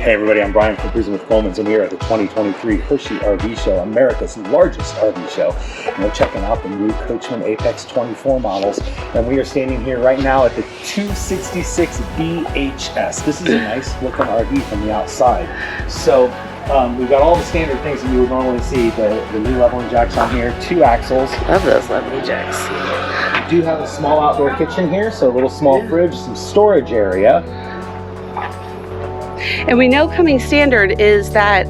Hey everybody, I'm Brian from Cruisin with Colemans, and we are at the 2023 Hershey RV Show, America's largest RV show. And we're checking out the new Coachmen Apex 24 models, and we are standing here right now at the 266 BHS. This is a nice looking RV from the outside. So we've got all the standard things that you would normally see, the new leveling jacks on here, 2 axles. Love those leveling jacks. We do have a small outdoor kitchen here, so a little small fridge, some storage area. And we know coming standard is that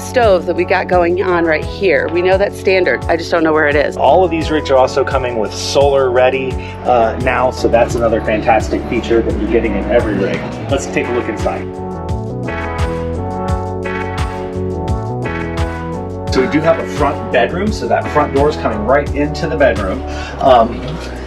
stove that we got going on right here. We know that's standard. I just don't know where it is. All of these rigs are also coming with solar ready now, so that's another fantastic feature that you're getting in every rig. Let's take a look inside. So we do have a front bedroom, so that front door is coming right into the bedroom.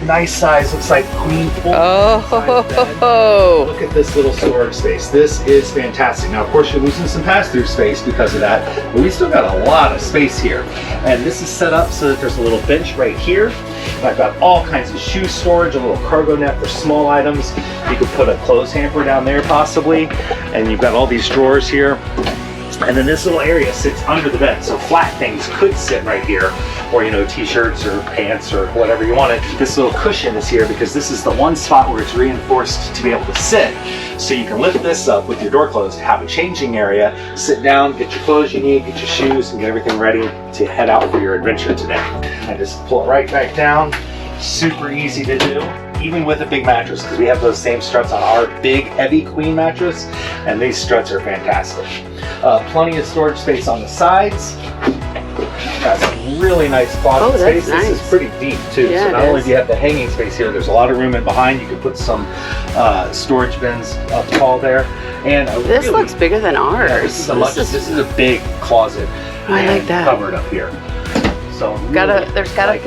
Nice size, looks like queen full. Oh, look at this little storage space. This is fantastic. Now, of course, you're losing some pass-through space because of that, but we still got a lot of space here. And this is set up so that there's a little bench right here. And I've got all kinds of shoe storage, a little cargo net for small items. You could put a clothes hamper down there possibly, and you've got all these drawers here. And then this little area sits under the bed, so flat things could sit right here, or t-shirts or pants or whatever you want it. This little cushion is here because this is the one spot where it's reinforced to be able to sit. So you can lift this up with your door closed, have a changing area, sit down, get your clothes you need, get your shoes, and get everything ready to head out for your adventure today. I just pull it right back down. Super easy to do, even with a big mattress, because we have those same struts on our big heavy queen mattress, and these struts are fantastic. Plenty of storage space on the sides. Got some really nice closet space. Nice. This is pretty deep too. Yeah, so not only do you have the hanging space here, there's a lot of room in behind. You can put some storage bins up tall there. And this looks bigger than ours. Yeah, this is a big closet. I like that. Covered up here. So there's got a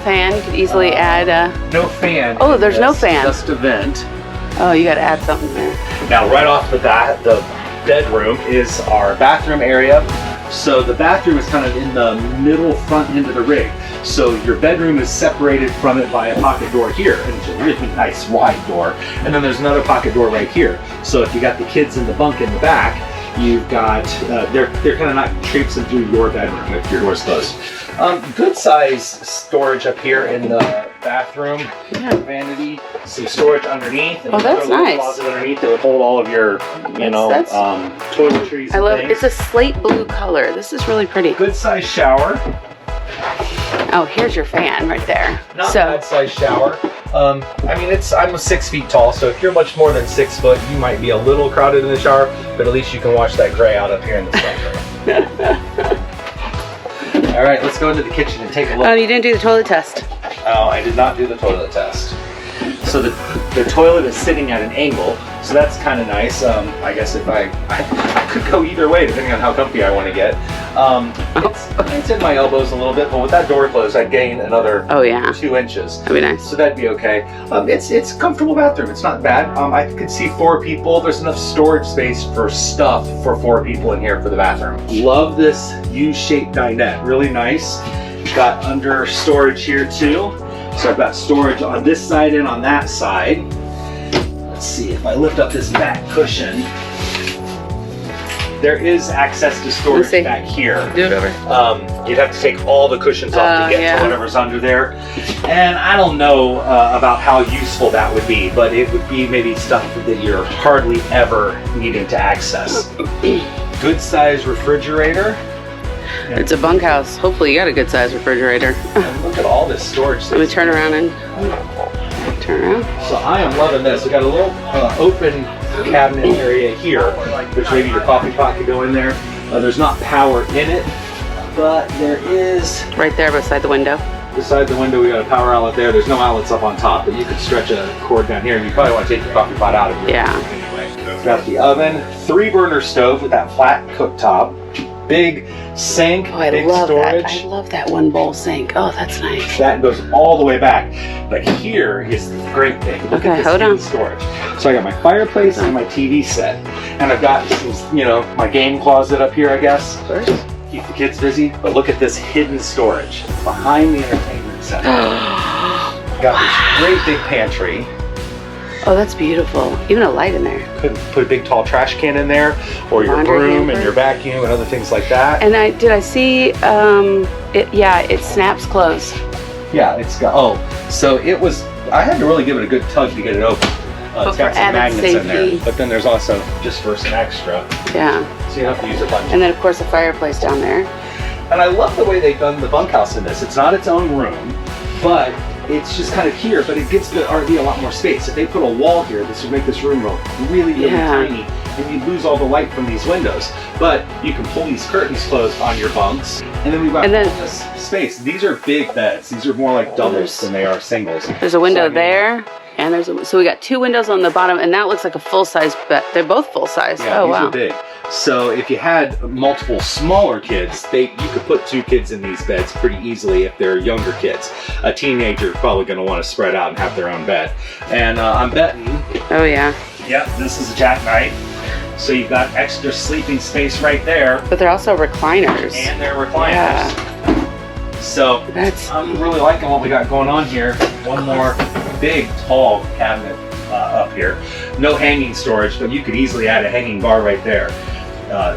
fan. You could easily add a... No fan. Oh, there's no fan. Just a vent. Oh, you got to add something there. Now, right off the bat, the bedroom is our bathroom area. So the bathroom is kind of in the middle front end of the rig. So your bedroom is separated from it by a pocket door here, and it's a really nice wide door. And then there's another pocket door right here. So if you got the kids in the bunk in the back, you've got, they're kind of not traipsing through your bedroom if your door's closed. Good size storage up here in the bathroom. Yeah. Vanity, some storage underneath. And that's nice. Closet underneath that would hold all of your, toiletries. I love it. It's a slate blue color. This is really pretty. Good size shower. Oh, here's your fan right there. Not bad size shower. I'm 6 feet tall, so if you're much more than 6 foot, you might be a little crowded in the shower, but at least you can wash that gray out up here in the front room. All right, let's go into the kitchen and take a look. Oh, you didn't do the toilet test. Oh, I did not do the toilet test. So the toilet is sitting at an angle, so that's kind of nice. I guess if I could go either way depending on how comfy I want to get. It's in my elbows a little bit, but with that door closed, I'd gain another 2 inches. That'd be nice. So that'd be okay. It's a comfortable bathroom. It's not bad. I could see 4 people. There's enough storage space for stuff for 4 people in here for the bathroom. Love this U-shaped dinette. Really nice. Got under storage here too. So I've got storage on this side and on that side. Let's see if I lift up this back cushion. There is access to storage back here. Do it over. You'd have to take all the cushions off to get to whatever's under there. And I don't know about how useful that would be, but it would be maybe stuff that you're hardly ever needing to access. Good size refrigerator. It's a bunkhouse. Hopefully you got a good size refrigerator. And look at all this storage space. Let me turn around and turn around. So I am loving this. We got a little open cabinet area here, which maybe your coffee pot could go in there. There's not power in it, but there is... Right there beside the window. Beside the window, we got a power outlet there. There's no outlets up on top, but you could stretch a cord down here, and you probably want to take your coffee pot out of here. Yeah. Anyway, got the oven, 3-burner stove with that flat cooktop. Big sink, big storage. That. I love that 1-bowl sink. Oh, that's nice. That goes all the way back. But here is the great thing. Look at this hidden storage. So I got my fireplace and my TV set. And I've got some, my game closet up here, I guess. Keep the kids busy. But look at this hidden storage behind the entertainment center. Got this great big pantry. Oh, that's beautiful. Even a light in there. Could put a big tall trash can in there, or your Laundry broom hamper. and your vacuum and other things like that. And did I see, it snaps closed. Yeah, it's got, so it was, I had to really give it a good tug to get it open. But It's for got some added magnets in safety. there. But then there's also, just for some extra, Yeah. so you don't have to use a bunch. And then of course a fireplace down there. And I love the way they've done the bunkhouse in this. It's not its own room, but it's just kind of here, but it gives the RV a lot more space. If they put a wall here, this would make this room look really, really tiny, and you'd lose all the light from these windows. But you can pull these curtains closed on your bunks, and then we've got all this space. These are big beds. These are more like doubles than they are singles. There's a window there, and so we got 2 windows on the bottom, and that looks like a full-size bed. They're both full-size. Yeah, oh, these wow. are big. So if you had multiple smaller kids, you could put 2 kids in these beds pretty easily if they're younger kids. A teenager is probably going to want to spread out and have their own bed. And I'm betting. Oh, yeah. Yep, this is a jackknife. So you've got extra sleeping space right there. But they're also recliners. And they're recliners. Yeah. So I'm really liking what we got going on here. One more big, tall cabinet up here. No hanging storage, but you could easily add a hanging bar right there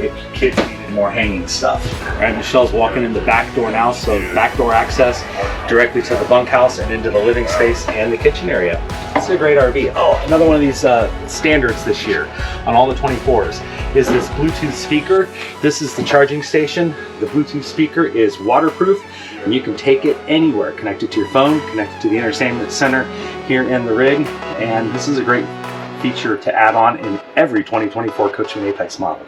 if kids needed more hanging stuff. All right, Michelle's walking in the back door now, so back door access directly to the bunkhouse and into the living space and the kitchen area. It's a great RV. Oh, another one of these standards this year on all the 24s is this Bluetooth speaker. This is the charging station. The Bluetooth speaker is waterproof, and you can take it anywhere, connect it to your phone, connect it to the entertainment center here in the rig, and this is a great feature to add on in every 2024 Coachmen Apex model.